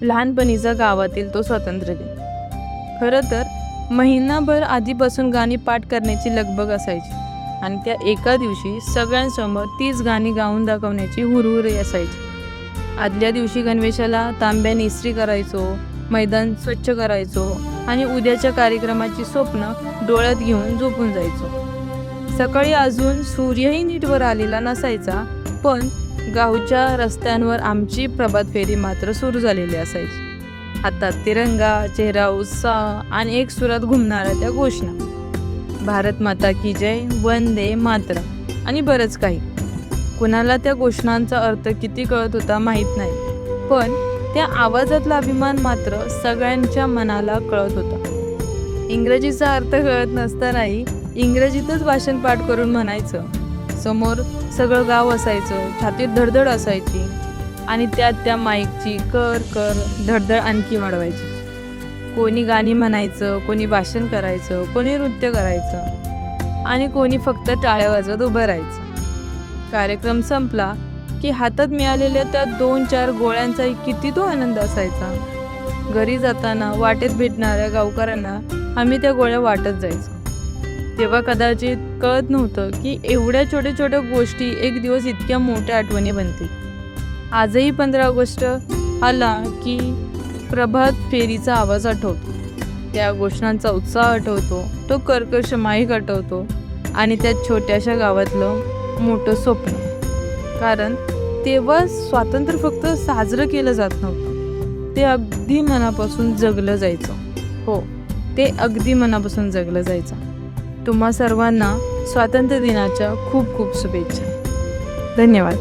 लहानपणीचा गावातील तो स्वातंत्र्य दिन. खरं तर महिनाभर आधीपासून गाणी पाठ करण्याची लगबग असायची आणि त्या एका दिवशी सगळ्यांसमोर तीच गाणी गाऊन दाखवण्याची हुरहुरी असायची. आदल्या दिवशी गणवेशाला तांब्याने इस्त्री करायचो, मैदान स्वच्छ करायचो आणि उद्याच्या कार्यक्रमाची स्वप्न डोळ्यात घेऊन झोपून जायचो. सकाळी अजून सूर्यही नीट वर आलेला नसायचा, पण गावच्या रस्त्यांवर आमची प्रभात फेरी मात्र सुरू झालेली असायची. हातात तिरंगा, चेहरा उत्साह आणि एक सुरात घुमणाऱ्या त्या घोषणा, भारत माता की जय, वंदे मातरम आणि बरंच काही. कुणाला त्या घोषणांचा अर्थ किती कळत होता माहीत नाही, पण त्या आवाजातला अभिमान मात्र सगळ्यांच्या मनाला कळत होता. इंग्रजीचा अर्थ कळत नसतानाही इंग्रजीतच भाषण पाठ करून म्हणायचं. समोर सगळं गाव असायचं, छातीत धडधड असायची आणि त्यात त्या माईकची कर कर धडधड आणखी वाढवायची. कोणी गाणी म्हणायचं, कोणी भाषण करायचं, कोणी नृत्य करायचं आणि कोणी फक्त टाळ्या वाजवत उभं राहायचं. कार्यक्रम संपला की हातात मिळालेल्या त्या 2-4 गोळ्यांचाही किती तो आनंद असायचा. घरी जाताना वाटेत भेटणाऱ्या गावकऱ्यांना आम्ही त्या गोळ्या वाटत जायचो. तेव्हा कदाचित कळत नव्हतं की एवढ्या छोट्या छोट्या गोष्टी एक दिवस इतक्या मोठ्या आठवणी बनतील. आजही 15 ऑगस्ट आला की प्रभात फेरीचा आवाज आठवतो, त्या घोषणांचा उत्साह आठवतो, तो कर्कश माईक आठवतो आणि त्या छोट्याशा गावातलं मोठं स्वप्न. कारण तेव्हा स्वातंत्र्य फक्त साजरं केलं जात नव्हतं, ते अगदी मनापासून जगलं जायचं. हो, ते अगदी मनापासून जगलं जायचं. तुम्हा सर्वांना स्वातंत्र्य दिनाच्या खूप खूप शुभेच्छा. धन्यवाद.